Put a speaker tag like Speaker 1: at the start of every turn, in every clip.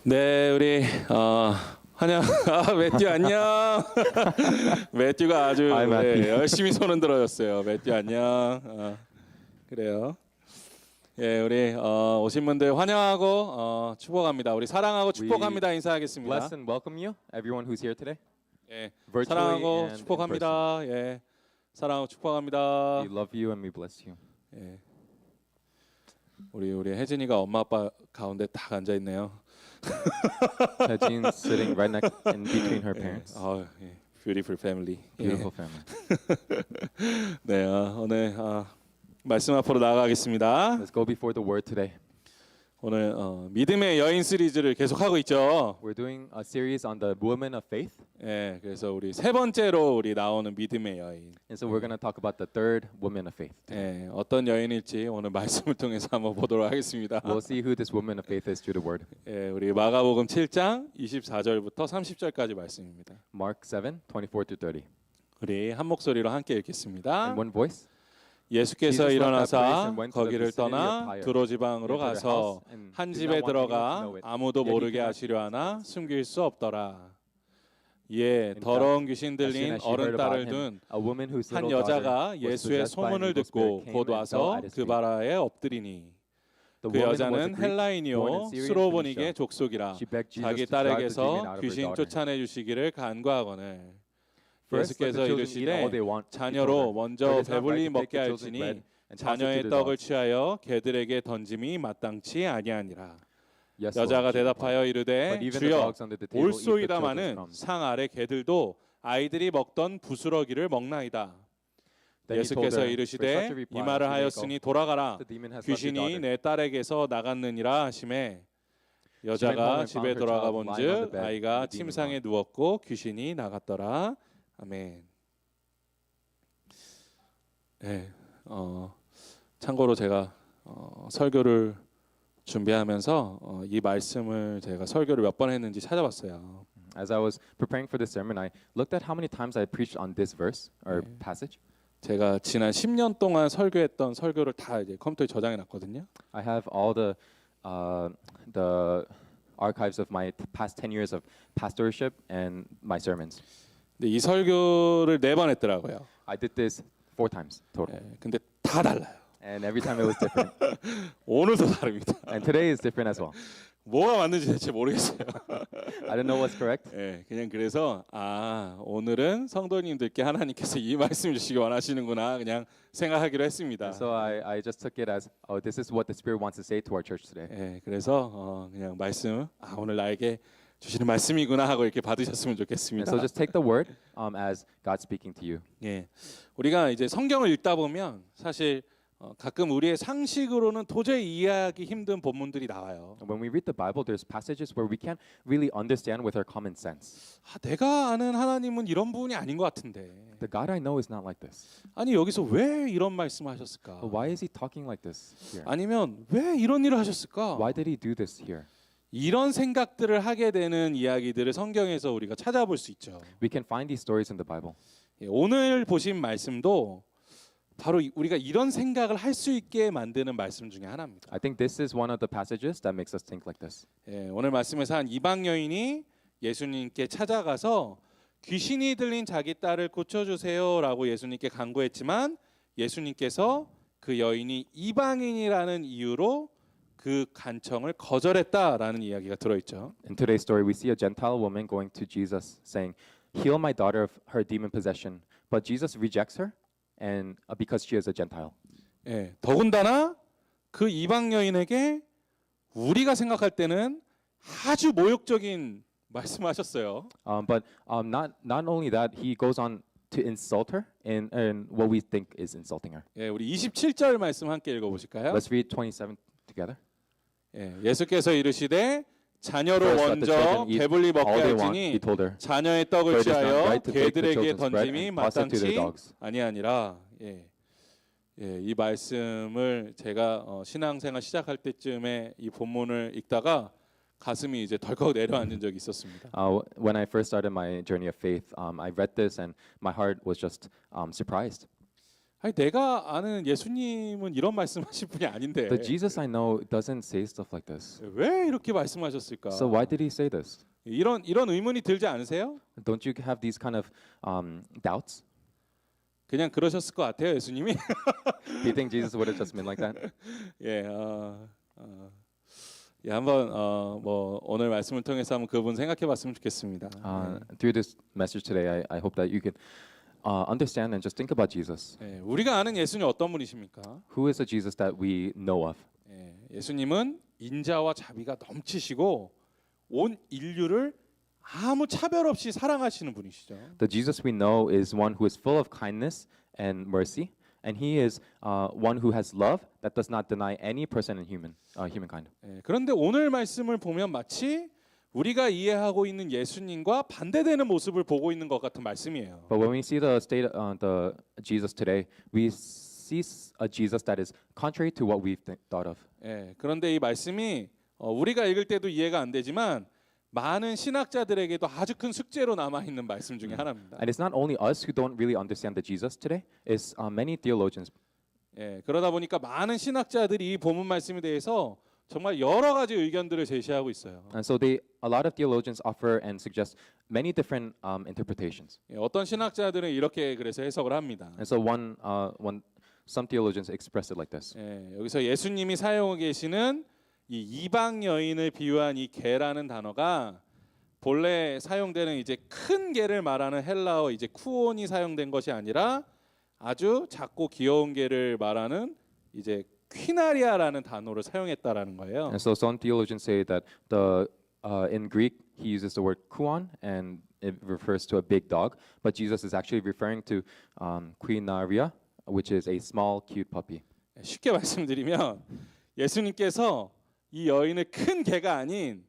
Speaker 1: 네, 우리 환영. 매튜 안녕. 매튜가 아주
Speaker 2: Hi, Matthew.
Speaker 1: 열심히 손 흔들어줬어요. 매튜 안녕. 그래요. 예, 우리 오신 분들 환영하고 축복합니다. 우리 사랑하고 축복합니다. 인사하겠습니다.
Speaker 2: Bless and welcome you, everyone who's here today.
Speaker 1: 예,
Speaker 2: virtually
Speaker 1: 사랑하고
Speaker 2: and in
Speaker 1: 축복합니다. 예, 사랑하고 축복합니다.
Speaker 2: We love you and we bless you.
Speaker 1: 예, 우리 혜진이가 엄마 아빠 가운데 딱 앉아 있네요.
Speaker 2: Jean's sitting right next in between her parents.
Speaker 1: 예, beautiful family.
Speaker 2: Beautiful family.
Speaker 1: 네, 오늘 말씀 앞으로 나아가겠습니다.
Speaker 2: Let's go before the word today.
Speaker 1: 오늘 믿음의 여인 시리즈를 계속하고 있죠.
Speaker 2: We're doing a series on the women of faith.
Speaker 1: 예, 그래서 우리 세 번째로 우리 나오는 믿음의 여인.
Speaker 2: And so we're going to talk about the third woman of faith.
Speaker 1: 예, 어떤 여인일지 오늘 말씀을 통해서 한번 보도록 하겠습니다.
Speaker 2: We'll see who this woman of faith is through the word.
Speaker 1: 예, 우리 마가복음 7장 24절부터 30절까지 말씀입니다.
Speaker 2: Mark 7, 24 to 30.
Speaker 1: 우리 한 목소리로 함께 읽겠습니다.
Speaker 2: In one voice.
Speaker 1: 예수께서
Speaker 2: Jesus left that
Speaker 1: 일어나사
Speaker 2: place and went to the
Speaker 1: 거기를
Speaker 2: vicinity of
Speaker 1: 떠나
Speaker 2: Tyre.
Speaker 1: 두로 지방으로
Speaker 2: Entered a
Speaker 1: 가서
Speaker 2: house and
Speaker 1: 한
Speaker 2: did
Speaker 1: 집에
Speaker 2: not want anyone to
Speaker 1: 들어가
Speaker 2: know it.
Speaker 1: 아무도
Speaker 2: Yet he
Speaker 1: 모르게
Speaker 2: could not
Speaker 1: 하시려 하나
Speaker 2: keep it.
Speaker 1: 숨길 수 없더라. 예,
Speaker 2: In
Speaker 1: 더러운
Speaker 2: fact,
Speaker 1: 귀신
Speaker 2: as soon
Speaker 1: 들린
Speaker 2: as she heard
Speaker 1: 어른
Speaker 2: about
Speaker 1: 딸을
Speaker 2: him,
Speaker 1: 둔
Speaker 2: a woman whose
Speaker 1: 한
Speaker 2: little daughter
Speaker 1: 여자가
Speaker 2: was
Speaker 1: 예수의
Speaker 2: possessed by an
Speaker 1: 소문을
Speaker 2: evil
Speaker 1: 듣고
Speaker 2: spirit came
Speaker 1: 곧
Speaker 2: and fell
Speaker 1: 와서
Speaker 2: at his
Speaker 1: 그
Speaker 2: feet.
Speaker 1: 바라에 엎드리니
Speaker 2: The
Speaker 1: 그
Speaker 2: woman was a
Speaker 1: 여자는
Speaker 2: Greek, born in
Speaker 1: 헬라인이요
Speaker 2: Syrian
Speaker 1: 수로보니게
Speaker 2: Phoenicia.
Speaker 1: 족속이라
Speaker 2: She begged Jesus
Speaker 1: 자기
Speaker 2: to drive the demon
Speaker 1: 딸에게서
Speaker 2: out of her
Speaker 1: 귀신
Speaker 2: daughter.
Speaker 1: 쫓아내 주시기를 간구하거늘
Speaker 2: First, let
Speaker 1: 예수께서
Speaker 2: the children eat
Speaker 1: 이르시되
Speaker 2: all they want, he told
Speaker 1: 자녀로
Speaker 2: her.
Speaker 1: 먼저
Speaker 2: For it is not
Speaker 1: 배불리
Speaker 2: right to take
Speaker 1: 먹게
Speaker 2: the children's
Speaker 1: 할지니
Speaker 2: bread and toss it to
Speaker 1: 자녀의
Speaker 2: the
Speaker 1: 떡을
Speaker 2: dogs.
Speaker 1: 취하여 개들에게 던짐이 마땅치 아니하니라.
Speaker 2: Yes,
Speaker 1: 여자가
Speaker 2: Lord, she
Speaker 1: 대답하여
Speaker 2: replied.
Speaker 1: 이르되
Speaker 2: But even the
Speaker 1: 주여
Speaker 2: dogs under the table eat the children's
Speaker 1: 올소이다마는
Speaker 2: crumbs.
Speaker 1: 상 아래 개들도 아이들이 먹던 부스러기를 먹나이다.
Speaker 2: Then he told
Speaker 1: 예수께서
Speaker 2: her, "For such a
Speaker 1: 이르시되
Speaker 2: reply,
Speaker 1: 이 말을
Speaker 2: you may
Speaker 1: 하였으니
Speaker 2: go.
Speaker 1: 돌아가라.
Speaker 2: The demon has left your
Speaker 1: 귀신이
Speaker 2: daughter."
Speaker 1: 내 딸에게서 나갔느니라 하시매
Speaker 2: home
Speaker 1: 여자가
Speaker 2: and
Speaker 1: 집에
Speaker 2: found her
Speaker 1: 돌아가
Speaker 2: child lying on the
Speaker 1: 본즉
Speaker 2: bed,
Speaker 1: 아이가
Speaker 2: and the demon
Speaker 1: 침상에
Speaker 2: gone.
Speaker 1: 누웠고 귀신이 나갔더라. 아멘. 네, 참고로 제가 설교를 준비하면서 이 말씀을 제가 설교를 몇 번 했는지 찾아봤어요.
Speaker 2: As I was preparing for this sermon, I looked at how many times I preached on this verse or passage.
Speaker 1: 제가 지난 10년 동안 설교했던 설교를 다 이제 컴퓨터에 저장해 놨거든요.
Speaker 2: I have all the archives of my past 10 years of pastorship and my sermons.
Speaker 1: 근데 이 설교를 4번 했더라고요.
Speaker 2: I did this 4 times total.
Speaker 1: 근데 다 달라요.
Speaker 2: And every time it was different.
Speaker 1: 오늘도 다릅니다.
Speaker 2: And today is different as well.
Speaker 1: 뭐가 맞는지 대체 모르겠어요.
Speaker 2: I don't know what's correct.
Speaker 1: 그냥 그래서 오늘은 성도님들께 하나님께서 이 말씀 주시기 원하시는구나 그냥 생각하기로 했습니다.
Speaker 2: So I just took it as, oh, this is what the Spirit wants to say to our church today.
Speaker 1: 그래서 그냥 말씀 오늘 나에게 주시는 말씀이구나 하고 이렇게 받으셨으면
Speaker 2: And
Speaker 1: 좋겠습니다.
Speaker 2: so just take the word as God speaking to you.
Speaker 1: 우리가 이제 성경을 읽다 보면 사실 가끔 우리의 상식으로는 도저히 이해하기 힘든 본문들이 나와요.
Speaker 2: When we read the Bible, there's passages where we can't really understand with our common sense.
Speaker 1: 내가 아는 하나님은 이런 분이 아닌 것 같은데.
Speaker 2: The God I know is not like this.
Speaker 1: 아니 여기서 왜 이런 말씀하셨을까?
Speaker 2: But why is he talking like this here?
Speaker 1: 아니면 왜 이런 일을 하셨을까?
Speaker 2: Why did he do this here?
Speaker 1: 이런 생각들을 하게 되는 이야기들을 성경에서 우리가 찾아볼 수 있죠.
Speaker 2: We can find these stories in the Bible.
Speaker 1: 오늘 보신 말씀도 바로 우리가 이런 생각을 할 수 있게 만드는 말씀 중에 하나입니다.
Speaker 2: I think this is one of the passages that makes us think like this.
Speaker 1: 오늘 말씀에서 한 이방 여인이 예수님께 찾아가서 귀신이 들린 자기 딸을 고쳐주세요라고 예수님께 간구했지만 예수님께서 그 여인이 이방인이라는 이유로 그 간청을 거절했다라는 이야기가 들어있죠.
Speaker 2: In today's story, we see a Gentile woman going to Jesus saying, "Heal my daughter of her demon possession." But Jesus rejects her, and because she is a Gentile.
Speaker 1: 더군다나 그 이방 여인에게 우리가 생각할 때는 아주 모욕적인 말씀하셨어요.
Speaker 2: But not only that, he goes on to insult her in what we think is insulting her.
Speaker 1: 우리 27절 말씀 함께 읽어보실까요?
Speaker 2: Let's read 27 together.
Speaker 1: 예수께서 이르시되 자녀로
Speaker 2: First, let the
Speaker 1: 먼저
Speaker 2: children eat
Speaker 1: 배불리 먹게
Speaker 2: all they want,
Speaker 1: 할지니
Speaker 2: he told her.
Speaker 1: 자녀의 떡을
Speaker 2: For it is not
Speaker 1: 취하여
Speaker 2: right to take the
Speaker 1: 개들에게
Speaker 2: children's bread
Speaker 1: 던짐이
Speaker 2: and toss it to the
Speaker 1: 마땅치
Speaker 2: dogs.
Speaker 1: 아니하니라. 이 말씀을 제가 신앙생활 시작할 때쯤에 이 본문을 읽다가 가슴이 이제 덜컥 내려앉은 적이 있었습니다.
Speaker 2: When I first started my journey of faith, I read this and my heart was just surprised.
Speaker 1: 아니 내가 아는 예수님은 이런 말씀하실 분이 아닌데
Speaker 2: The Jesus I know doesn't say stuff like this.
Speaker 1: 왜 이렇게 말씀하셨을까?
Speaker 2: So why did he say this?
Speaker 1: 이런 의문이 들지 않으세요?
Speaker 2: Don't you have these kind of doubts?
Speaker 1: 그냥 그러셨을 것 같아요, 예수님이.
Speaker 2: Do you think Jesus would have just been like that?
Speaker 1: 예, 예, 한번 뭐 오늘 말씀을 통해서 한번 그분 생각해봤으면 좋겠습니다.
Speaker 2: Through this message today, I hope that you could understand and just think about Jesus.
Speaker 1: 예, 우리가 아는 예수님 어떤 분이십니까?
Speaker 2: Who is the Jesus that we know of?
Speaker 1: 예, 예수님은 인자와 자비가 넘치시고 온 인류를 아무 차별 없이 사랑하시는 분이시죠.
Speaker 2: The Jesus we know is one who is full of kindness and mercy, and he is one who has love that does not deny any person in humankind.
Speaker 1: 예, 그런데 오늘 말씀을 보면 마치 우리가 이해하고 있는 예수님과 반대되는 모습을 보고 있는 것 같은 말씀이에요.
Speaker 2: But when we see the state, the Jesus today, we see a Jesus that is contrary to what we've thought of.
Speaker 1: 예, 그런데 이 말씀이 우리가 읽을 때도 이해가 안 되지만 많은 신학자들에게도 아주 큰 숙제로 남아 있는 말씀 중에 하나입니다.
Speaker 2: And it's not only us who don't really understand the Jesus today; it's many theologians.
Speaker 1: 예, 그러다 보니까 많은 신학자들이 이 본문 말씀에 대해서 정말 여러 가지 의견들을 제시하고 있어요.
Speaker 2: And so a lot of theologians offer and suggest many different interpretations.
Speaker 1: 예, 어떤 신학자들은 이렇게 그래서 해석을 합니다.
Speaker 2: And so some theologians express it like this.
Speaker 1: 예, 여기서 예수님이 사용하고 계시는 이 이방 여인을 비유한 이 개라는 단어가 본래 사용되는 이제 큰 개를 말하는 헬라어 이제 쿠온이 사용된 것이 아니라 아주 작고 귀여운 개를 말하는 이제 퀴나리아라는 단어를 사용했다라는 거예요.
Speaker 2: And so some theologians say that in Greek he uses the word kuon and it refers to a big dog, but Jesus is actually referring to quinaria, which is a small cute puppy.
Speaker 1: 쉽게 말씀드리면 예수님께서 이 여인을 큰 개가 아닌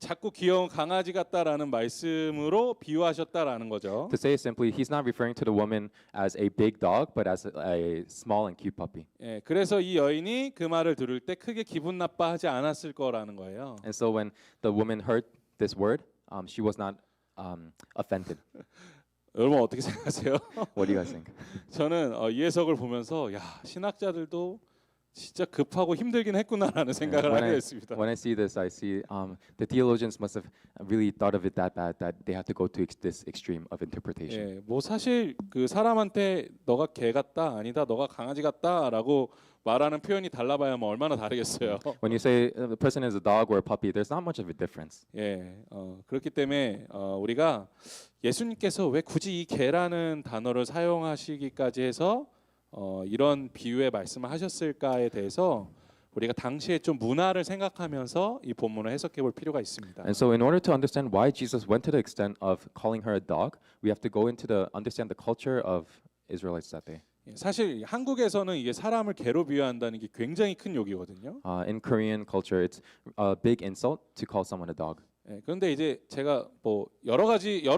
Speaker 1: 작고 귀여운 강아지 같다라는 말씀으로 비유하셨다라는 거죠.
Speaker 2: To say it simply, he's not referring to the woman as a big dog, but as a small and cute puppy.
Speaker 1: 예, 그래서 이 여인이 그 말을 들을 때 크게 기분 나빠하지 않았을 거라는 거예요.
Speaker 2: And so when the woman heard this word, she was not offended.
Speaker 1: 여러분 어떻게 생각하세요?
Speaker 2: What do you guys think?
Speaker 1: 저는 이 해석을 보면서 야 신학자들도 진짜 급하고 힘들긴 했구나라는 생각을 하게 됐습니다.
Speaker 2: When I see this, I see the theologians must have really thought of it that bad that they had to go to this extreme of interpretation.
Speaker 1: 예, 뭐 사실 그 사람한테 너가 개 같다 아니다 너가 강아지 같다라고 말하는 표현이 달라봐야 뭐 얼마나 다르겠어요.
Speaker 2: When you say the person is a dog or a puppy, there's not much of a difference.
Speaker 1: 예, 그렇기 때문에 우리가 예수님께서 왜 굳이 이 개라는 단어를 사용하시기까지 해서 이런 비유의 말씀을 하셨을까에 대해서 우리가 당시에 좀 문화를 생각하면서 이 본문을 해석해 볼 필요가 있습니다.
Speaker 2: And so in order to understand why Jesus went to the extent of calling her a dog, we have to go into understand the culture of Israelites that day.
Speaker 1: 사실 한국에서는 이게 사람을 개로 비유한다는 게 굉장히 큰 욕이거든요.
Speaker 2: In Korean culture, it's a big insult to call someone a dog.
Speaker 1: 예, 그런데 이제 제가 뭐 여러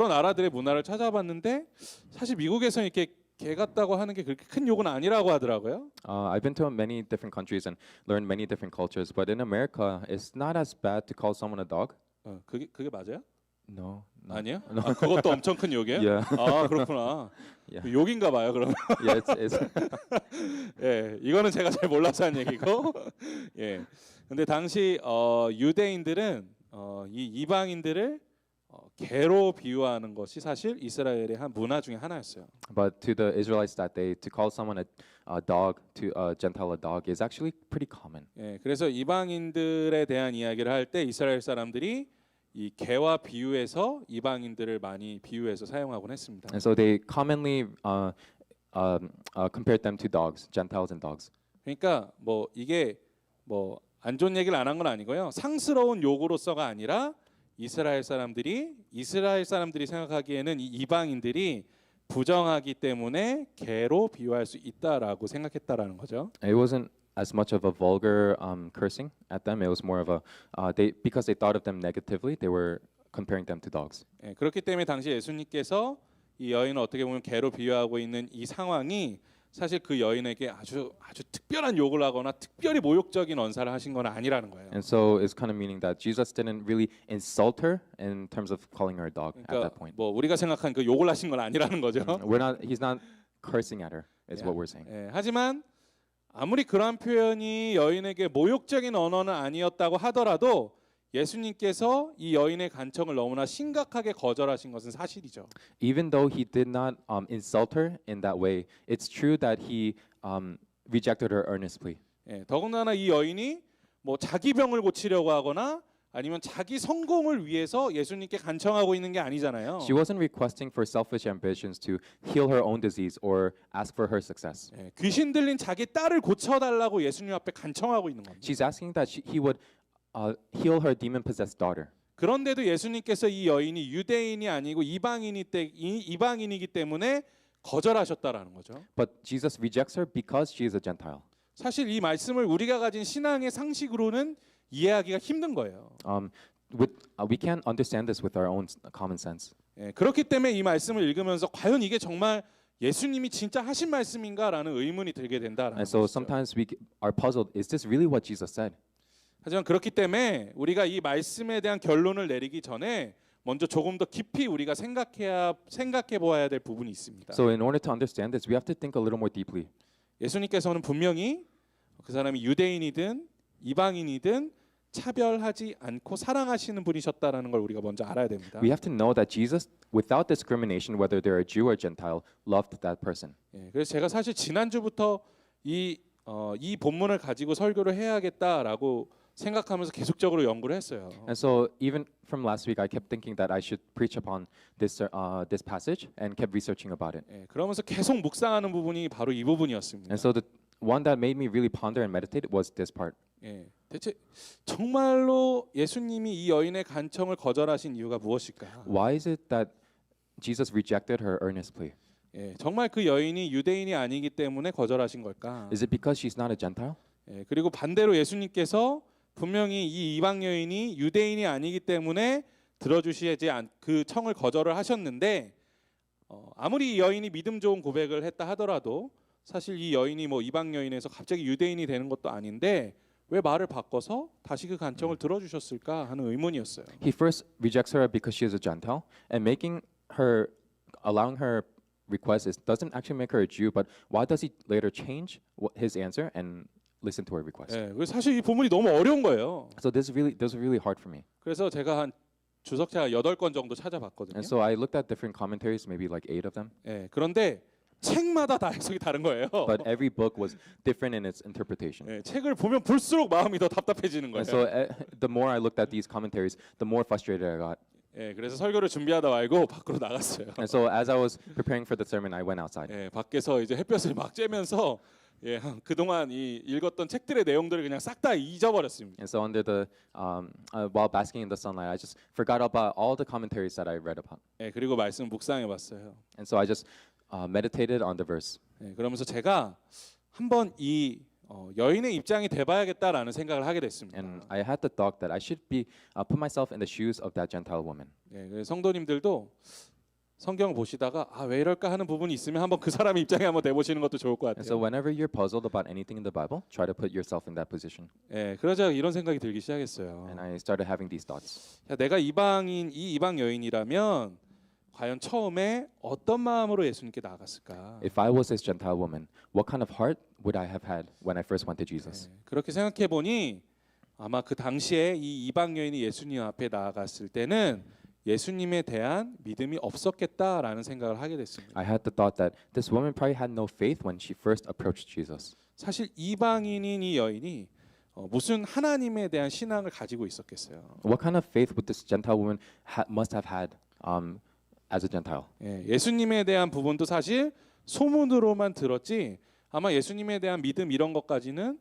Speaker 1: 나라들의 문화를 찾아봤는데 사실 미국에서는 이렇게 개 같다고 하는 게 그렇게 큰 욕은 아니라고 하더라고요.
Speaker 2: I've been to many different countries and learned many different cultures, but in America, it's not as bad to call someone a dog.
Speaker 1: 그게 맞아요?
Speaker 2: No.
Speaker 1: 아니에요? 아, 그것도 엄청 큰 욕이에요?
Speaker 2: Yeah.
Speaker 1: 아 그렇구나.
Speaker 2: Yeah.
Speaker 1: 욕인가 봐요 그러면.
Speaker 2: Yeah, it's
Speaker 1: 예, 이거는 제가 잘 몰라서 한 얘기고. 예. 근데 당시 유대인들은 이 이방인들을 개로 비유하는 것이 사실 이스라엘의 한 문화 중에 하나였어요.
Speaker 2: But to the Israelites that day, to call someone a dog, to a Gentile a dog, is actually pretty common.
Speaker 1: 예, 그래서 이방인들에 대한 이야기를 할 때 이스라엘 사람들이 이 개와 비유해서 이방인들을 많이 비유해서 사용하곤 했습니다.
Speaker 2: And so they commonly compared them to dogs, Gentiles and dogs.
Speaker 1: 그러니까 뭐 이게 뭐 안 좋은 얘기를 안 한 건 아니고요. 상스러운 욕으로서가 아니라 이스라엘 사람들이 생각하기에는 이 이방인들이 부정하기 때문에 개로 비유할 수 있다라고 생각했다라는 거죠.
Speaker 2: It wasn't as much of a vulgar cursing at them. It was more of a because they thought of them negatively, they were comparing them to dogs.
Speaker 1: 예, 그렇기 때문에 당시 예수님께서 이 여인을 어떻게 보면 개로 비유하고 있는 이 상황이 사실 그 여인에게 아주 특별한 욕을 하거나 특별히 모욕적인 언사를 하신 건 아니라는 거예요.
Speaker 2: And so it's kind of meaning that Jesus didn't really insult her in terms of calling her a dog at
Speaker 1: 그러니까
Speaker 2: that point.
Speaker 1: 뭐 우리가 생각한 그 욕을 하신 건 아니라는 거죠.
Speaker 2: He's not cursing at her. is what we're saying.
Speaker 1: 하지만 아무리 그러한 표현이 여인에게 모욕적인 언어는 아니었다고 하더라도 예수님께서 이 여인의 간청을 너무나 심각하게 거절하신 것은 사실이죠.
Speaker 2: Even though he did not insult her in that way, it's true that he rejected her earnestly.
Speaker 1: 더군다나 이 여인이 뭐 자기 병을 고치려고 하거나 아니면 자기 성공을 위해서 예수님께 간청하고 있는 게 아니잖아요.
Speaker 2: She wasn't requesting for selfish ambitions to heal her own disease or ask for her success.
Speaker 1: 귀신 들린 자기 딸을 고쳐달라고 예수님 앞에 간청하고 있는 겁니다.
Speaker 2: She's asking that he would heal her demon-possessed daughter.
Speaker 1: 그런데도 예수님께서 이 여인이 유대인이 아니고 이방인이기 때문에 거절하셨다라는 거죠.
Speaker 2: But Jesus rejects her because she is a Gentile.
Speaker 1: 사실 이 말씀을 우리가 가진 신앙의 상식으로는 이해하기가 힘든 거예요.
Speaker 2: We can't understand this with our own common sense.
Speaker 1: 그렇기 때문에 이 말씀을 읽으면서 과연 이게 정말 예수님이 진짜 하신 말씀인가라는 의문이 들게 된다라는
Speaker 2: And so
Speaker 1: 것이죠.
Speaker 2: sometimes we are puzzled. Is this really what Jesus said?
Speaker 1: 하지만 그렇기 때문에 우리가 이 말씀에 대한 결론을 내리기 전에 먼저 조금 더 깊이 우리가 생각해 보아야 될 부분이 있습니다.
Speaker 2: So in order to understand this, we have to think a little more deeply.
Speaker 1: 예수님께서는 분명히 그 사람이 유대인이든 이방인이든 차별하지 않고 사랑하시는 분이셨다라는 걸 우리가 먼저 알아야 됩니다.
Speaker 2: We have to know that Jesus, without discrimination, whether they're a Jew or Gentile, loved that person.
Speaker 1: 그래서 제가 사실 지난주부터 이 본문을 가지고 설교를 해야겠다라고 생각하면서 계속적으로 연구를 했어요.
Speaker 2: And so even from last week, I kept thinking that I should preach upon this passage and kept researching about it.
Speaker 1: 그러면서 계속 묵상하는 부분이 바로 이 부분이었습니다.
Speaker 2: And so the one that made me really ponder and meditate was this part.
Speaker 1: 대체 정말로 예수님이 이 여인의 간청을 거절하신 이유가 무엇일까?
Speaker 2: Why is it that Jesus rejected her earnestly?
Speaker 1: 정말 그 여인이 유대인이 아니기 때문에 거절하신 걸까?
Speaker 2: Is it because she's not a Gentile?
Speaker 1: 그리고 반대로 예수님께서 분명히 이 이방 여인이 유대인이 아니기 때문에 들어주시지 그 청을 거절을 하셨는데 아무리 이 여인이 믿음 좋은 고백을 했다 하더라도 사실 이 여인이 뭐 이방 여인에서 갑자기 유대인이 되는 것도 아닌데 왜 말을 바꿔서 다시 그 간청을 들어주셨을까 하는 의문이었어요.
Speaker 2: He first rejects her because she is a Gentile, and allowing her request doesn't actually make her a Jew. But why does he later change his answer and listen to her request?
Speaker 1: 사실 이 부분이 너무 어려운 거예요.
Speaker 2: So this was really hard for me.
Speaker 1: 그래서 제가 한 주석책 8권 정도 찾아봤거든요.
Speaker 2: And so I looked at different commentaries, maybe like 8 of them.
Speaker 1: 그런데 책마다 다 해석이 다른 거예요.
Speaker 2: But every book was different in its interpretation.
Speaker 1: 책을 보면 볼수록 마음이 더 답답해지는 거예요.
Speaker 2: And so the more I looked at these commentaries, the more frustrated I got.
Speaker 1: 그래서 설교를 준비하다 말고 밖으로 나갔어요.
Speaker 2: And so as I was preparing for the sermon, I went outside.
Speaker 1: 밖에서 이제 햇볕을 막 쬐면서 그동안 이 읽었던 책들의 내용들을 그냥 싹 다 잊어버렸습니다.
Speaker 2: And so while basking in the sunlight, I just forgot about all the commentaries that I read about.
Speaker 1: 그리고 말씀 묵상해봤어요.
Speaker 2: And so I just meditated on the verse.
Speaker 1: 그러면서 제가 한번 이 여인의 입장이 돼봐야겠다라는 생각을 하게 됐습니다.
Speaker 2: And I had the thought that I should put myself in the shoes of that Gentile woman.
Speaker 1: 성도님들도 성경 보시다가 왜 이럴까 하는 부분이 있으면 한번 그 사람의 입장에 한번 내보시는 것도 좋을 것
Speaker 2: And so
Speaker 1: 같아요.
Speaker 2: whenever you're puzzled about anything in the Bible, try to put yourself in that position.
Speaker 1: 그러자 이런 생각이 들기 시작했어요.
Speaker 2: And I started having these thoughts.
Speaker 1: 내가 이 이방 여인이라면 과연 처음에 어떤 마음으로 예수님께 나아갔을까?
Speaker 2: If I was this Gentile woman, what kind of heart would I have had when I first went to Jesus?
Speaker 1: 그렇게 생각해 보니 아마 그 당시에 이 이방 여인이 예수님 앞에 나아갔을 때는 예수님에 대한 믿음이 없었겠다라는 생각을 하게 됐습니다.
Speaker 2: I had the thought that this woman probably had no faith when she first approached Jesus.
Speaker 1: 사실 이방인인 이 여인이 무슨 하나님에 대한 신앙을 가지고 있었겠어요.
Speaker 2: What kind of faith would this Gentile woman must have had as a Gentile?
Speaker 1: 예수님에 대한 부분도 사실 소문으로만 들었지 아마 예수님에 대한 믿음 이런 것까지는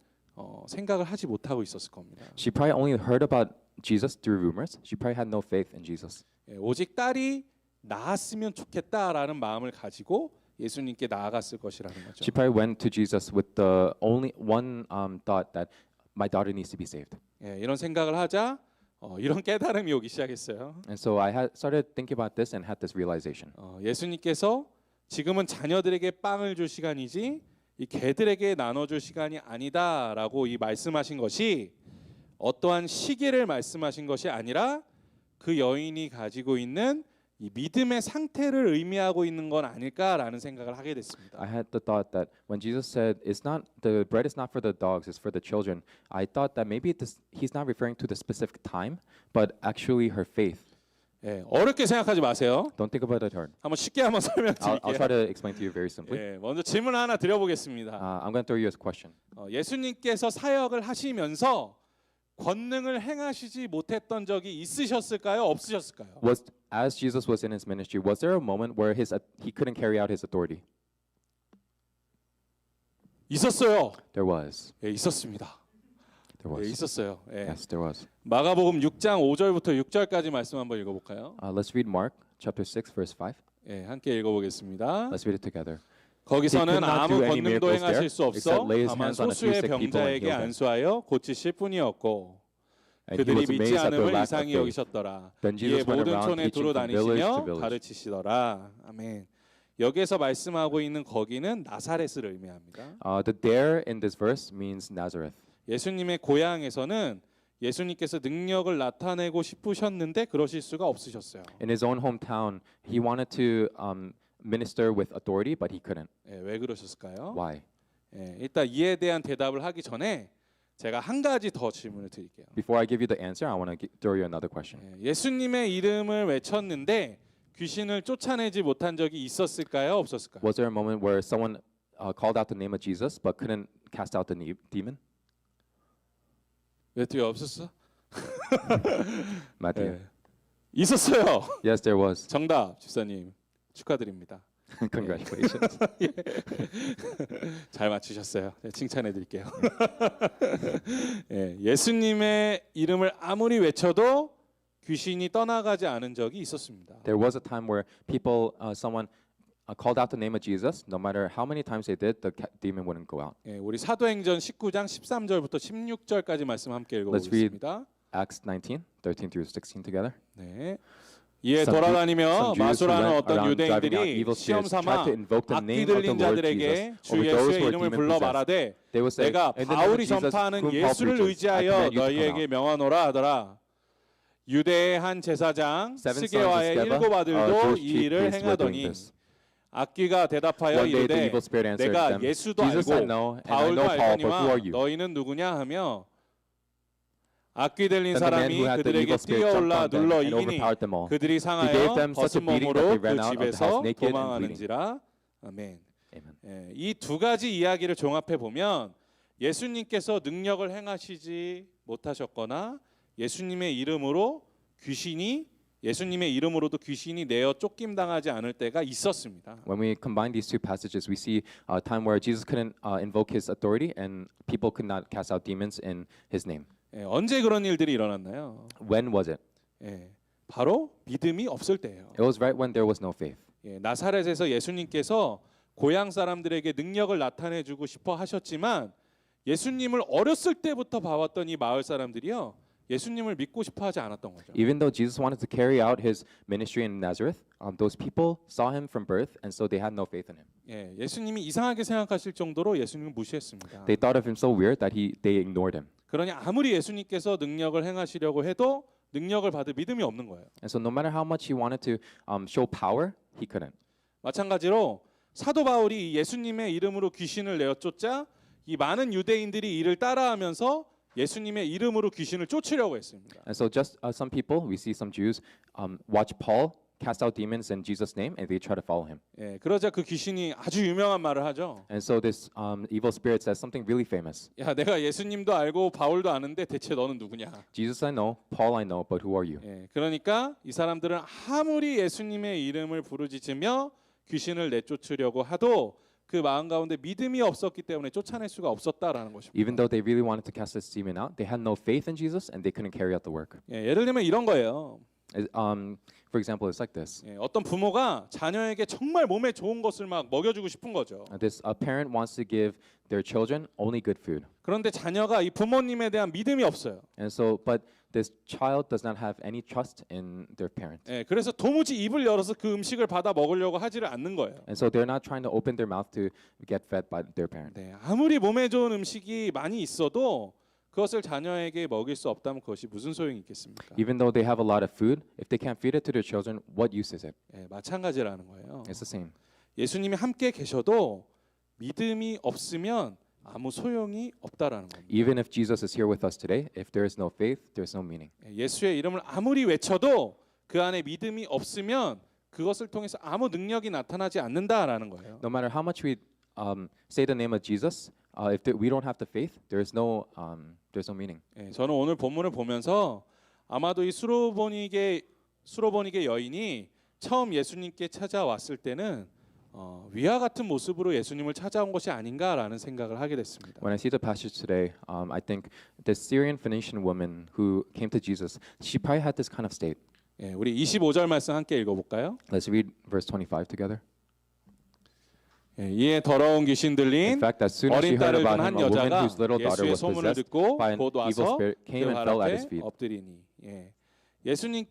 Speaker 1: 생각을 하지 못하고 있었을 겁니다.
Speaker 2: She probably only heard about Jesus through rumors. She probably had no faith in Jesus.
Speaker 1: 오직 딸이 나았으면 좋겠다라는 마음을 가지고 예수님께 나아갔을 것이라는 거죠.
Speaker 2: She probably went to Jesus with the only one thought that my daughter needs to be saved.
Speaker 1: 이런 생각을 하자 이런 깨달음이 오기 시작했어요.
Speaker 2: And so I started thinking about this and had this realization.
Speaker 1: 예수님께서 지금은 자녀들에게 빵을 줄 시간이지 이 개들에게 나눠줄 시간이 아니다라고 이 말씀하신 것이 어떠한 시기를 말씀하신 것이 아니라 그 여인이 가지고 있는 이 믿음의 상태를 의미하고 있는 건 아닐까라는 생각을 하게 됐습니다.
Speaker 2: I had the thought that when Jesus said, "It's not the bread is not for the dogs; it's for the children." I thought that maybe he's not referring to the specific time, but actually her faith.
Speaker 1: 예, 어렵게 생각하지 마세요.
Speaker 2: Don't think about it hard.
Speaker 1: 한번 쉽게 한번
Speaker 2: I'll try
Speaker 1: 설명드릴게요.
Speaker 2: to explain to you very simply.
Speaker 1: 예, 먼저 질문 하나 드려보겠습니다.
Speaker 2: I'm going to throw you a question.
Speaker 1: 예수님께서 사역을 하시면서 권능을 행하시지 못했던 적이 있으셨을까요? 없으셨을까요?
Speaker 2: As Jesus was in his ministry, was there a moment where he couldn't carry out his authority?
Speaker 1: 있었어요.
Speaker 2: There was.
Speaker 1: 예, 있었습니다.
Speaker 2: There
Speaker 1: 예,
Speaker 2: was.
Speaker 1: 있었어요. 예.
Speaker 2: Yes, there was.
Speaker 1: 마가복음 6장 5절부터 6절까지 말씀 한번 읽어볼까요?
Speaker 2: Let's read Mark chapter 6, verse 5.
Speaker 1: 예, 함께 읽어보겠습니다.
Speaker 2: Let's read it together.
Speaker 1: 거기서는
Speaker 2: He could not
Speaker 1: 아무
Speaker 2: do any
Speaker 1: 권능도
Speaker 2: miracles
Speaker 1: 행하실
Speaker 2: there,
Speaker 1: 수 없어
Speaker 2: except lay his
Speaker 1: 다만
Speaker 2: hands on a few
Speaker 1: 소수의
Speaker 2: sick people and
Speaker 1: 병자에게
Speaker 2: heal them.
Speaker 1: 안수하여 고치실 뿐이었고
Speaker 2: And he
Speaker 1: 그들이
Speaker 2: was
Speaker 1: 믿지
Speaker 2: amazed at their
Speaker 1: 않음을
Speaker 2: lack of
Speaker 1: 이상히
Speaker 2: faith.
Speaker 1: 여기셨더라.
Speaker 2: Then
Speaker 1: 이에
Speaker 2: Jesus went
Speaker 1: 모든
Speaker 2: around
Speaker 1: 촌에
Speaker 2: teaching from village to
Speaker 1: 두루다니시며
Speaker 2: village.
Speaker 1: 가르치시더라. 아멘. 여기에서 말씀하고 있는 거기는 나사렛을 의미합니다.
Speaker 2: The there in this verse means Nazareth.
Speaker 1: 예수님의 고향에서는 예수님께서 능력을 나타내고 싶으셨는데 그러실 수가 없으셨어요.
Speaker 2: In his own hometown, he wanted to minister with authority, but he couldn't.
Speaker 1: 예, 왜 그러셨을까요?
Speaker 2: Why?
Speaker 1: 예, 일단 이에 대한 대답을 하기 전에 제가 한 가지 더 질문을 드릴게요.
Speaker 2: Before I give you the answer, I want to throw you another question.
Speaker 1: 예, 예수님의 이름을 외쳤는데 귀신을 쫓아내지 못한 적이 있었을까요? 없었을까요?
Speaker 2: Was there a moment where someone called out the name of Jesus but couldn't cast out the demon?
Speaker 1: 왜 뒤에 없었어?
Speaker 2: Matthew.
Speaker 1: 예. 있었어요.
Speaker 2: Yes, there was.
Speaker 1: 정답, 집사님 축하드립니다.
Speaker 2: Congratulations.
Speaker 1: 잘 맞추셨어요. 네, 칭찬해 드릴게요. 예, 예수님의 이름을 아무리 외쳐도 귀신이 떠나가지 않은 적이 있었습니다.
Speaker 2: There was a time where someone called out the name of Jesus. No matter how many times they did, the demon wouldn't go out.
Speaker 1: 예, 우리 사도행전 19장 13절부터 16절까지 말씀 함께
Speaker 2: Let's read
Speaker 1: 읽어보겠습니다.
Speaker 2: Acts 19, 13 through 16 together.
Speaker 1: 네. 이에
Speaker 2: Some
Speaker 1: 돌아다니며
Speaker 2: Jews who
Speaker 1: 마술하는
Speaker 2: went
Speaker 1: 어떤
Speaker 2: around driving out
Speaker 1: 유대인들이
Speaker 2: evil
Speaker 1: 시험
Speaker 2: spirits
Speaker 1: 삼아
Speaker 2: tried to invoke the
Speaker 1: 악귀
Speaker 2: name of the
Speaker 1: 들린
Speaker 2: Lord
Speaker 1: 자들에게
Speaker 2: Jesus
Speaker 1: 주
Speaker 2: over those
Speaker 1: 예수의
Speaker 2: who are
Speaker 1: 이름을
Speaker 2: demon
Speaker 1: 불러
Speaker 2: possessed.
Speaker 1: 말하되
Speaker 2: They would say,
Speaker 1: 내가
Speaker 2: "In the name of
Speaker 1: 바울이
Speaker 2: Jesus,
Speaker 1: 전파하는
Speaker 2: whom Paul
Speaker 1: 예수를
Speaker 2: preaches, I
Speaker 1: 의지하여
Speaker 2: command you to come
Speaker 1: 너희에게
Speaker 2: out."
Speaker 1: 명하노라 하더라. 유대의 한 제사장
Speaker 2: Seven sons of
Speaker 1: 스게와의
Speaker 2: Sceva,
Speaker 1: 일곱 아들도
Speaker 2: Jewish
Speaker 1: 이
Speaker 2: chief
Speaker 1: 일을
Speaker 2: priests were doing
Speaker 1: 행하더니
Speaker 2: this.
Speaker 1: 악귀가 대답하여
Speaker 2: One day the
Speaker 1: 이르되
Speaker 2: evil spirit answered
Speaker 1: 내가
Speaker 2: them,
Speaker 1: 예수도
Speaker 2: Jesus I
Speaker 1: 알고
Speaker 2: know, and I
Speaker 1: 바울도
Speaker 2: know Paul, but who
Speaker 1: 알거니와
Speaker 2: are you?
Speaker 1: 너희는 누구냐 하며 악귀 들린
Speaker 2: Then the man
Speaker 1: 사람이
Speaker 2: who had the
Speaker 1: 그들에게
Speaker 2: evil spirit jumped
Speaker 1: 뛰어올라
Speaker 2: on them
Speaker 1: 눌러
Speaker 2: and
Speaker 1: 이기니
Speaker 2: overpowered them all.
Speaker 1: 그들이
Speaker 2: He
Speaker 1: 상하여
Speaker 2: gave them
Speaker 1: 벗은
Speaker 2: such a beating that
Speaker 1: 몸으로
Speaker 2: they
Speaker 1: 그
Speaker 2: ran out of the house
Speaker 1: 집에서
Speaker 2: naked and bleeding.
Speaker 1: 도망하는지라. 아멘.
Speaker 2: Amen.
Speaker 1: 이 두 가지 이야기를 종합해 보면 예수님께서 능력을 행하시지 못하셨거나 예수님의 이름으로도 귀신이 내어 쫓김 당하지 않을 때가 있었습니다.
Speaker 2: When we combine these two passages, we see a time where Jesus couldn't invoke his authority and people could not cast out demons in his name.
Speaker 1: 예, 언제 그런 일들이 일어났나요?
Speaker 2: When was it?
Speaker 1: 예, 바로 믿음이 없을 때예요.
Speaker 2: It was right when there was no faith.
Speaker 1: 예, 나사렛에서 예수님께서 고향 사람들에게 능력을 나타내주고 싶어 하셨지만 예수님을 어렸을 때부터 봐왔던 이 마을 사람들이요 예수님을 믿고 싶어하지 않았던 거죠.
Speaker 2: Even though Jesus wanted to carry out his ministry in Nazareth, those people saw him from birth, and so they had no faith in him.
Speaker 1: 예, 예수님이 이상하게 생각하실 정도로 예수님을 무시했습니다.
Speaker 2: They thought of him so weird that they ignored him.
Speaker 1: 그러니 아무리 예수님께서 능력을 행하시려고 해도 능력을 받을 믿음이 없는 거예요.
Speaker 2: And so no matter how much he wanted to show power, he couldn't.
Speaker 1: 마찬가지로 사도 바울이 예수님의 이름으로 귀신을 내어쫓자 이 많은 유대인들이 이를 따라하면서 예수님의 이름으로 귀신을 쫓으려고 했습니다.
Speaker 2: And so just some people, we see some Jews watch Paul cast out demons in Jesus' name, and they try to follow him.
Speaker 1: 예, 그러자 그 귀신이 아주 유명한 말을 하죠.
Speaker 2: And so this evil spirit says something really famous.
Speaker 1: 야, 내가 예수님도 알고 바울도 아는데 대체 너는 누구냐?
Speaker 2: Jesus I know, Paul I know, but who are you?
Speaker 1: 예, 그러니까 이 사람들은 아무리 예수님의 이름을 부르짖으며 귀신을 내쫓으려고 하도 그 마음 가운데 믿음이 없었기 때문에 쫓아낼 수가 없었다라는 것입니다.
Speaker 2: Even though they really wanted to cast this demon out, they had no faith in Jesus, and they couldn't carry out the work.
Speaker 1: 예, 예를 들면 이런 거예요.
Speaker 2: For example, it's like this.
Speaker 1: 예, 어떤 부모가 자녀에게 정말 몸에 좋은 것을 막 먹여주고 싶은 거죠.
Speaker 2: A parent wants to give their children only good food.
Speaker 1: 그런데 자녀가 이 부모님에 대한 믿음이 없어요.
Speaker 2: And so, but this child does not have any trust in their parent.
Speaker 1: 예, 그래서 도무지 입을 열어서 그 음식을 받아 먹으려고 하지를 않는 거예요.
Speaker 2: And so they're not trying to open their mouth to get fed by their parent.
Speaker 1: 네, 아무리 몸에 좋은 음식이 많이 있어도 그것을 자녀에게 먹일 수 없다면 그것이 무슨 소용이 있겠습니까?
Speaker 2: Even though they have a lot of food, if they can't feed it to their children, what use is it?
Speaker 1: 예, 마찬가지라는 거예요.
Speaker 2: It's the same.
Speaker 1: 예수님이 함께 계셔도 믿음이 없으면 아무 소용이 없다라는 겁니다.
Speaker 2: Even if Jesus is here with us today, if there is no faith, there's no meaning.
Speaker 1: 예, 예수의 이름을 아무리 외쳐도 그 안에 믿음이 없으면 그것을 통해서 아무 능력이 나타나지 않는다라는 거예요.
Speaker 2: No matter how much we say the name of Jesus, we don't have the faith, there's no meaning.
Speaker 1: 예, 저는 오늘 본문을 보면서 아마도 이 수로보니게 여인이 처음 예수님께 찾아왔을 때는 위와 같은 모습으로 예수님을 찾아온 것이 아닌가라는 생각을 하게 됐습니다.
Speaker 2: When I see the passage today, I think the Syrian Phoenician woman who came to Jesus, she probably had this kind of state.
Speaker 1: 예, 우리 25절 말씀 함께 읽어볼까요?
Speaker 2: Let's read verse 25 together.
Speaker 1: 예, 이에 더러운 귀신
Speaker 2: In
Speaker 1: 들린
Speaker 2: fact, as soon as she
Speaker 1: 어린
Speaker 2: heard
Speaker 1: 딸을 둔
Speaker 2: about
Speaker 1: 한
Speaker 2: him, a woman
Speaker 1: 여자가
Speaker 2: whose little daughter
Speaker 1: 예수의
Speaker 2: was
Speaker 1: 소문을
Speaker 2: possessed
Speaker 1: 듣고
Speaker 2: by an
Speaker 1: 곧
Speaker 2: evil
Speaker 1: 와서
Speaker 2: spirit came
Speaker 1: 그
Speaker 2: and
Speaker 1: 발
Speaker 2: fell at his
Speaker 1: 앞에
Speaker 2: feet.
Speaker 1: 엎드리니. 예. 예수님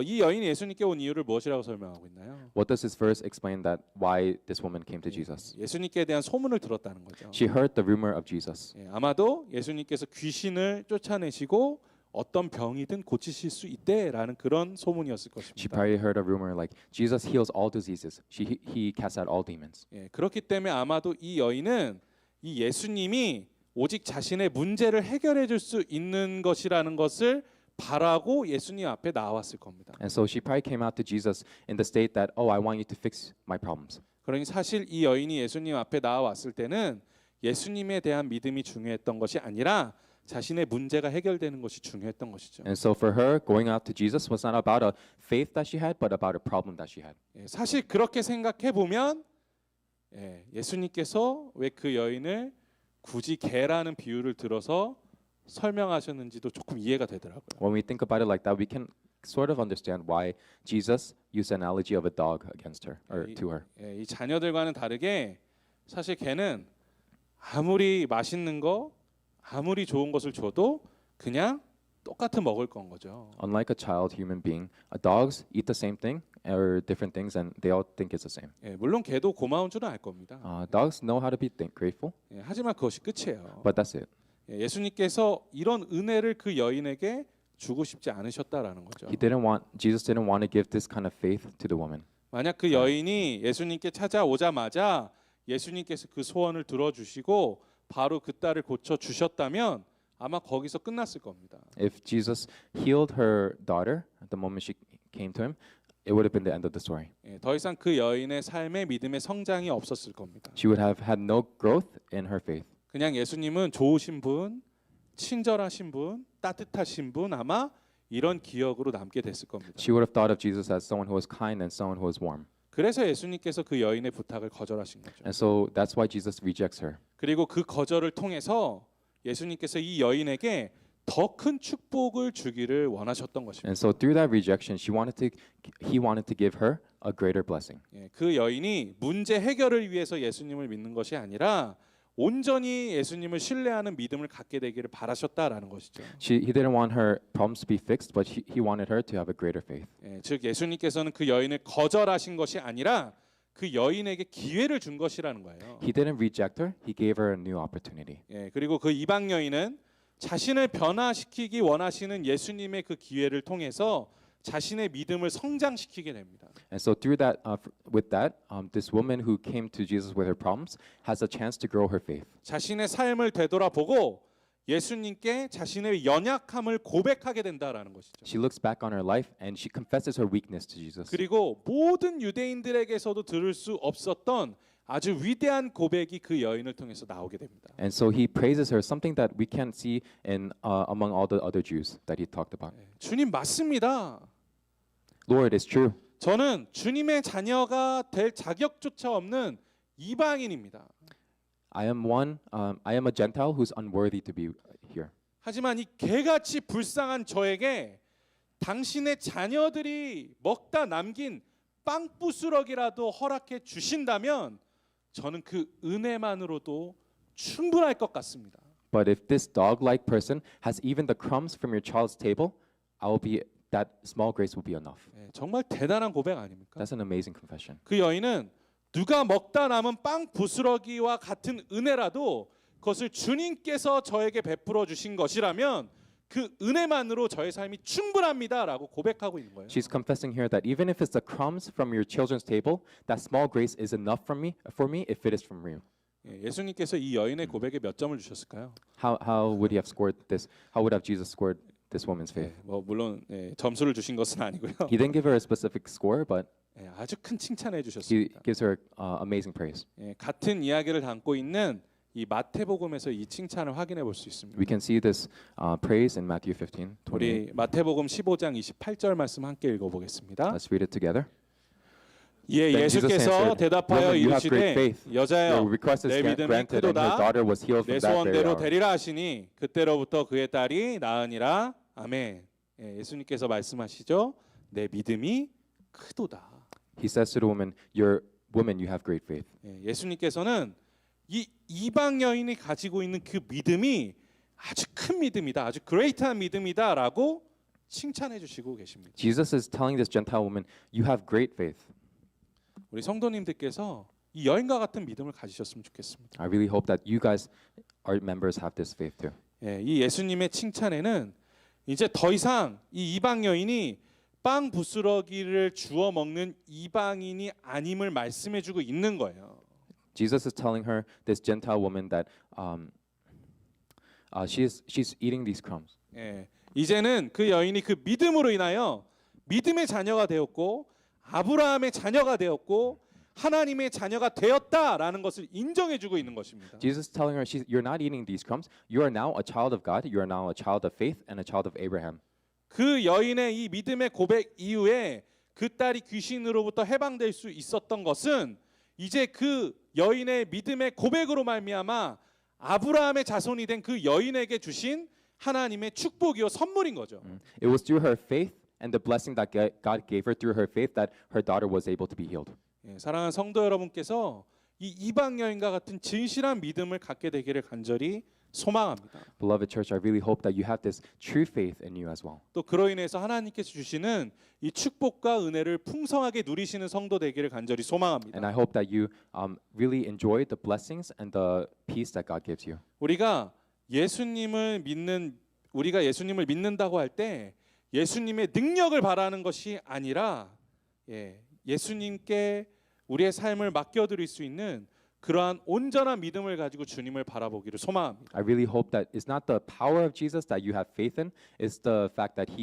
Speaker 1: 이 여인이 예수님께 온 이유를 무엇이라고 설명하고 있나요?
Speaker 2: What does this verse explain that why this woman came to Jesus?
Speaker 1: 예수님께 대한 소문을 들었다는 거죠.
Speaker 2: She heard the rumor of Jesus.
Speaker 1: 예, 아마도 예수님께서 귀신을 쫓아내시고 어떤 병이든 고치실 수 있대라는 그런 소문이었을
Speaker 2: She
Speaker 1: 것입니다.
Speaker 2: probably heard a rumor like Jesus heals all diseases. He casts out all demons.
Speaker 1: 예, 그렇기 때문에 아마도 이 여인은 이 예수님이 오직 자신의 문제를 해결해 줄 수 있는 것이라는 것을 바라고 예수님 앞에 나왔을 겁니다.
Speaker 2: And so she probably came out to Jesus in the state that, oh, I want you to fix my problems.
Speaker 1: 그러니 사실 이 여인이 예수님 앞에 나왔을 때는 예수님에 대한 믿음이 중요했던 것이 아니라 자신의 문제가 해결되는 것이 중요했던 것이죠.
Speaker 2: And so for her, going out to Jesus was not about a faith that she had, but about a problem that she had.
Speaker 1: 예, 사실 그렇게 생각해 보면 예수님께서 왜 그 여인을 굳이 개라는 비유를 들어서 설명하셨는지도 조금 이해가 되더라고요.
Speaker 2: When we think about it like that, we can sort of understand why Jesus used the analogy of a dog against her or to her.
Speaker 1: 이 자녀들과는 다르게 사실 개는 아무리 맛있는 거, 아무리 좋은 것을 줘도 그냥 똑같은 먹을 건 거죠.
Speaker 2: Unlike a child human being, dogs eat the same thing or different things, and they all think it's the same.
Speaker 1: 예, 물론 개도 고마운 줄은 알 겁니다.
Speaker 2: Dogs know how to be grateful,
Speaker 1: 예, 하지만 그것이 끝이에요.
Speaker 2: but that's it.
Speaker 1: 예, 예수님께서 이런 은혜를 그 여인에게 주고 싶지 않으셨다라는 거죠.
Speaker 2: Jesus didn't want to give this kind of faith to the woman.
Speaker 1: 만약 그 여인이 예수님께 찾아오자마자 예수님께서 그 소원을 들어주시고 바로 그 딸을 고쳐 주셨다면 아마 거기서 끝났을 겁니다.
Speaker 2: If Jesus healed her daughter at the moment she came to him, it would have been the end of the story.
Speaker 1: 예, 더 이상 그 여인의 삶에 믿음의 성장이 없었을 겁니다.
Speaker 2: She would have had no growth in her faith.
Speaker 1: 그냥 예수님은 좋으신 분, 친절하신 분, 따뜻하신 분 아마 이런 기억으로 남게 됐을 겁니다.
Speaker 2: She would have thought of Jesus as someone who was kind and someone who was warm.
Speaker 1: 그래서 예수님께서 그 여인의 부탁을 거절하신 거죠.
Speaker 2: And so that's why Jesus rejects her.
Speaker 1: 그리고 그 거절을 통해서 예수님께서 이 여인에게 더 큰 축복을 주기를 원하셨던 것입니다.
Speaker 2: And so through that rejection, he wanted to give her a greater blessing.
Speaker 1: 예, 그 여인이 문제 해결을 위해서 예수님을 믿는 것이 아니라 온전히 예수님을 신뢰하는 믿음을 갖게 되기를 바라셨다라는 것이죠.
Speaker 2: He didn't want her problems to be fixed, but he wanted her to have a greater faith.
Speaker 1: 예, 즉 예수님께서는 그 여인을 거절하신 것이 아니라 그 여인에게 기회를 준 것이라는 거예요.
Speaker 2: He didn't reject her, he gave her a new opportunity.
Speaker 1: 예, 그리고 그 이방 여인은 자신을 변화시키기 원하시는 예수님의 그 기회를 통해서 자신의 믿음을 성장시키게 됩니다.
Speaker 2: And so through that, this woman who came to Jesus with her problems has a chance to grow her faith.
Speaker 1: 자신의 삶을 되돌아보고 예수님께 자신의 연약함을 고백하게 된다라는 것이죠.
Speaker 2: She looks back on her life and she confesses her weakness to Jesus.
Speaker 1: 그리고 모든 유대인들에게서도 들을 수 없었던 아주 위대한 고백이 그 여인을 통해서 나오게 됩니다.
Speaker 2: And so he praises her, something that we can't see in among all the other Jews that he talked about.
Speaker 1: 주님 맞습니다.
Speaker 2: Lord, it's true.
Speaker 1: 저는 주님의 자녀가 될 자격조차 없는 이방인입니다.
Speaker 2: I am a Gentile who's unworthy to be here.
Speaker 1: 하지만 이 개같이 불쌍한 저에게 당신의 자녀들이 먹다 남긴 빵 부스러기라도 허락해 주신다면 저는 그 은혜만으로도 충분할 것 같습니다.
Speaker 2: But if this dog-like person has even the crumbs from your child's table, that small grace will be enough.
Speaker 1: 정말 대단한 고백 아닙니까?
Speaker 2: That's an amazing confession.
Speaker 1: 그 여인은 누가 먹다 남은 빵 부스러기와 같은 은혜라도 그것을 주님께서 저에게 베풀어 주신 것이라면 그 은혜만으로 저의 삶이 충분합니다라고 고백하고 있는 거예요.
Speaker 2: She's confessing here that even if it's the crumbs from your children's table, that small grace is enough for me if it is from you.
Speaker 1: 예, 예수님께서 이 여인의 고백에 몇 점을 주셨을까요?
Speaker 2: How would he have scored this? How would have Jesus scored this woman's
Speaker 1: 예,
Speaker 2: faith?
Speaker 1: 뭐 물론 점수를 주신 것은 아니고요.
Speaker 2: He didn't give her a specific score, but
Speaker 1: 예, 아주 큰 칭찬해
Speaker 2: he
Speaker 1: 주셨습니다.
Speaker 2: gives her amazing praise.
Speaker 1: 예, 같은 이야기를 담고 있는 이 마태복음에서 이 칭찬을 확인해 볼 수 있습니다.
Speaker 2: We can see this praise in Matthew 15:28.
Speaker 1: 우리 마태복음 15장 28절 말씀 함께 읽어보겠습니다.
Speaker 2: Let's read it together.
Speaker 1: 예,
Speaker 2: Then Jesus
Speaker 1: 예수께서
Speaker 2: answered,
Speaker 1: 대답하여
Speaker 2: "Woman, you have great
Speaker 1: 이르시되
Speaker 2: faith.
Speaker 1: 여자여
Speaker 2: Your request is
Speaker 1: 내 믿음이
Speaker 2: granted, and her
Speaker 1: 크도다
Speaker 2: daughter was healed
Speaker 1: 내
Speaker 2: from that very
Speaker 1: 소원대로
Speaker 2: hour."
Speaker 1: 되리라 하시니 그때로부터 그의 딸이 나으니라. 아멘. 예, 예수님께서 말씀하시죠. 내 믿음이 크도다.
Speaker 2: He says to the woman, "Woman, you have great faith."
Speaker 1: 예, 예수님께서는 이 이방 여인이 가지고 있는 그 믿음이 아주 큰 믿음이다, 아주 그레이트한 믿음이다라고 칭찬해 주시고 계십니다.
Speaker 2: Jesus is telling this Gentile woman, "You have great faith."
Speaker 1: 우리 성도님들께서 이 여인과 같은 믿음을 가지셨으면 좋겠습니다.
Speaker 2: I really hope that you guys, our members, have this faith too.
Speaker 1: 예, 이 예수님의 칭찬에는 이제 더 이상 이 이방 여인이 빵 부스러기를 주워 먹는 이방인이 아님을 말씀해주고 있는 거예요.
Speaker 2: Jesus is telling her, this Gentile woman, that she's eating these crumbs.
Speaker 1: 예, 이제는 그 여인이 그 믿음으로 인하여 믿음의 자녀가 되었고 아브라함의 자녀가 되었고 하나님의 자녀가 되었다라는 것을 인정해주고 있는 것입니다.
Speaker 2: Jesus is telling her, you're not eating these crumbs. You are now a child of God. You are now a child of faith and a child of Abraham.
Speaker 1: 그 여인의 이 믿음의 고백 이후에 그 딸이 귀신으로부터 해방될 수 있었던 것은 이제 그 여인의 믿음의 고백으로 말미암아 아브라함의 자손이 된 그 여인에게 주신 하나님의 축복이요 선물인 거죠.
Speaker 2: It was through her faith and the blessing that God gave her through her faith that her daughter was able to be healed.
Speaker 1: 예, 사랑하는 성도 여러분께서 이 이방 여인과 같은 진실한 믿음을 갖게 되기를 간절히 소망합니다.
Speaker 2: Beloved church, I really hope that you have this true faith in you as well.
Speaker 1: 또 그로 인해서 하나님께서 주시는 이 축복과 은혜를 풍성하게 누리시는 성도 되기를 간절히 소망합니다.
Speaker 2: And I hope that you really enjoy the blessings and the peace that God gives you.
Speaker 1: 우리가 예수님을 믿는다고 할 때 예수님의 능력을 바라는 것이 아니라 예수님께 우리의 삶을 맡겨드릴 수 있는 그러한 온전한 믿음을 가지고 주님을 바라보기를 소망합니다.
Speaker 2: I really hope that it's not the power of Jesus that you have faith in; it's the fact that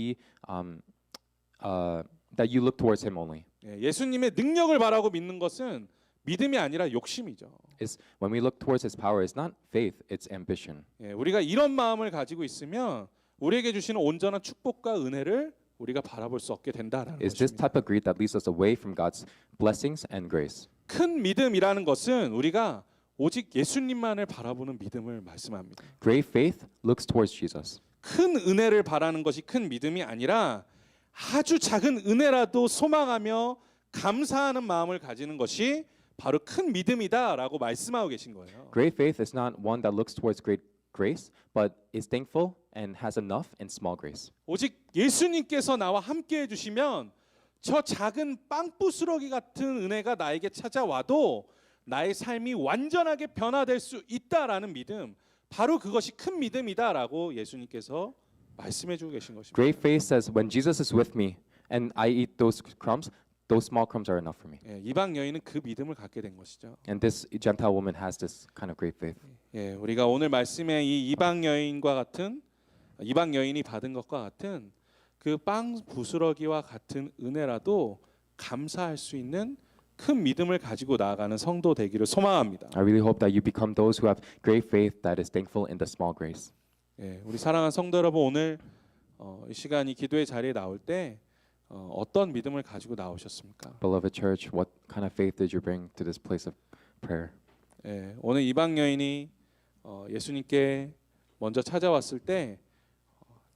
Speaker 2: that you look towards Him only.
Speaker 1: 예수님의 능력을 바라고 믿는 것은 믿음이 아니라 욕심이죠.
Speaker 2: It's when we look towards His power, it's not faith; it's ambition.
Speaker 1: 우리가 이런 마음을 가지고 있으면 우리에게 주시는 온전한 축복과 은혜를 우리가 바라볼 수 없게 된다라는
Speaker 2: It's this
Speaker 1: 것입니다.
Speaker 2: type of greed that leads us away from God's blessings and grace.
Speaker 1: 큰 믿음이라는 것은 우리가 오직 예수님만을 바라보는 믿음을 말씀합니다.
Speaker 2: Great faith looks towards Jesus.
Speaker 1: 큰 은혜를 바라는 것이 큰 믿음이 아니라 아주 작은 은혜라도 소망하며 감사하는 마음을 가지는 것이 바로 큰 믿음이다라고 말씀하고 계신 거예요.
Speaker 2: Great faith is not one that looks towards great grace, but is thankful and has enough in small grace.
Speaker 1: 오직 예수님께서 나와 함께 해주시면 저 작은 빵부스러기 같은 은혜가 나에게 찾아와도 나의 삶이 완전하게 변화될 수 있다라는 믿음, 바로 그것이 큰 믿음이다라고 예수님께서 말씀해주고 계신 것입니다.
Speaker 2: Great faith says, when Jesus is with me and I eat those crumbs, those small crumbs are enough for me.
Speaker 1: 이방 여인은 그 믿음을 갖게 된 것이죠.
Speaker 2: And this Gentile woman has this kind of great faith.
Speaker 1: 우리가 오늘 말씀에 이 이방 여인이 받은 것과 같은 그 빵 부스러기와 같은 은혜라도 감사할 수 있는 큰 믿음을 가지고 나아가는 성도 되기를 소망합니다.
Speaker 2: I really hope that you become those who have great faith that is thankful in the small grace.
Speaker 1: 우리 사랑하는 성도 여러분, 오늘 이 시간 이 기도의 자리에 나올 때 어떤 믿음을 가지고 나오셨습니까?
Speaker 2: Beloved church, what kind of faith did you bring to this place of prayer?
Speaker 1: 오늘 이방 여인이 예수님께 먼저 찾아왔을 때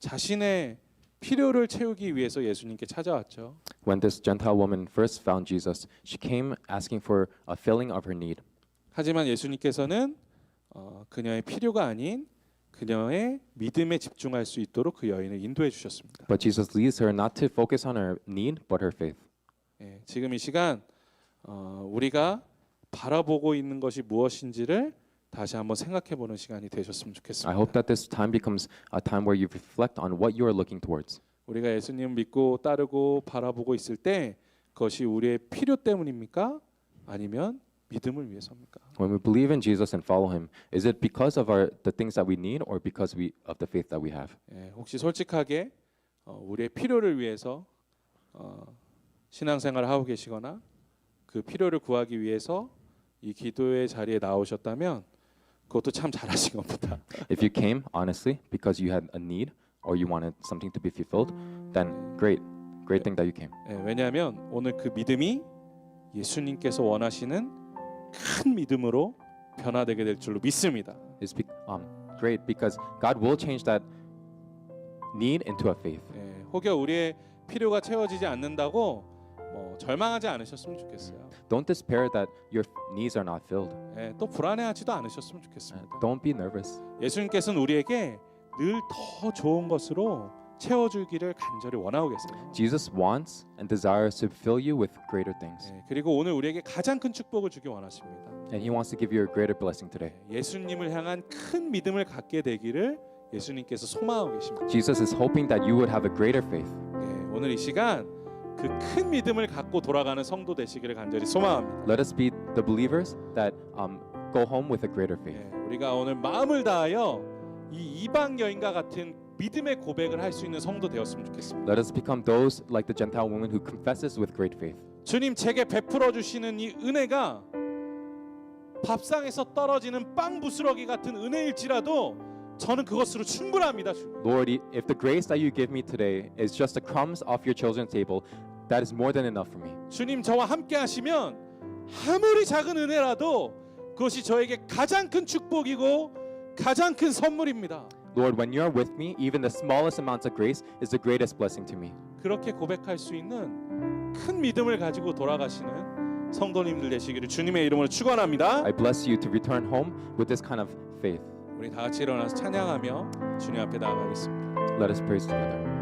Speaker 1: 자신의 필요를 채우기 위해서 예수님께 찾아왔죠.
Speaker 2: When this Gentile woman first found Jesus, she came asking for a filling of her need.
Speaker 1: 하지만 예수님께서는 그녀의 필요가 아닌 그녀의 믿음에 집중할 수 있도록 그 여인을 인도해 주셨습니다.
Speaker 2: But Jesus leads her not to focus on her need, but her faith.
Speaker 1: 지금 이 시간 우리가 바라보고 있는 것이 무엇인지를 다시 한번 생각해보는 시간이 되셨으면
Speaker 2: I
Speaker 1: 좋겠습니다.
Speaker 2: hope that this time becomes a time where you reflect on what you are looking towards.
Speaker 1: 우리가 예수님 믿고 따르고 바라보고 있을 때 그것이 우리의 필요 때문입니까? 아니면 믿음을 위해서입니까?
Speaker 2: When we believe in Jesus and follow Him, is it because of the things that we need, or because of the faith that we have?
Speaker 1: 예, 혹시 솔직하게 우리의 필요를 위해서 신앙생활을 하고 계시거나 그 필요를 구하기 위해서 이 기도의 자리에 나오셨다면 그것도 참 잘하신 겁니다.
Speaker 2: If you came honestly because you had a need or you wanted something to be fulfilled, then great thing that you came.
Speaker 1: 예, 왜냐하면 오늘 그 믿음이 예수님께서 원하시는 큰 믿음으로 변화되게 될 줄로 믿습니다.
Speaker 2: It's great because God will change that need into a faith.
Speaker 1: 예, 혹여 우리의 필요가 채워지지 않는다고 절망하지 않으셨으면 좋겠어요.
Speaker 2: Don't despair that your needs are not filled.
Speaker 1: 예, 또 불안해하지도 않으셨으면 좋겠습니다.
Speaker 2: Don't be nervous.
Speaker 1: 예수님께서는 우리에게 늘 더 좋은 것으로 채워주기를 간절히 원하고 계세요.
Speaker 2: Jesus wants and desires to fill you with greater things.
Speaker 1: 예, 그리고 오늘 우리에게 가장 큰 축복을 주기 원하십니다.
Speaker 2: And He wants to give you a greater blessing today.
Speaker 1: 예수님을 향한 큰 믿음을 갖게 되기를 예수님께서 소망하고 계십니다.
Speaker 2: Jesus is hoping that you would have a greater faith.
Speaker 1: 예, 오늘 이 시간 그 큰 믿음을 갖고 돌아가는 성도 되시기를 간절히 소망합니다.
Speaker 2: Let us be the believers that go home with a greater faith.
Speaker 1: 예, 우리가 오늘 마음을 다하여 이 이방 여인과 같은 믿음의 고백을 할 수 있는 성도 되었으면 좋겠습니다.
Speaker 2: Let us become those like the Gentile woman who confesses with great faith.
Speaker 1: 주님 제게 베풀어 주시는 이 은혜가 밥상에서 떨어지는 빵 부스러기 같은 은혜일지라도 저는 그것으로 충분합니다. 주님.
Speaker 2: Lord, if the grace that you give me today is just the crumbs off your children's table, that is more than enough for me.
Speaker 1: 주님 저와 함께 하시면 아무리 작은 은혜라도 그것이 저에게 가장 큰 축복이고 가장 큰 선물입니다.
Speaker 2: Lord, when you are with me, even the smallest amounts of grace is the greatest blessing to me.
Speaker 1: 그렇게 고백할 수 있는 큰 믿음을 가지고 돌아가시는 성도님들 되시기를 주님의 이름으로 축원합니다.
Speaker 2: I bless you to return home with this kind of faith.
Speaker 1: 우리 다 같이 일어나서 찬양하며 주님 앞에 나아가겠습니다.
Speaker 2: Let us praise together.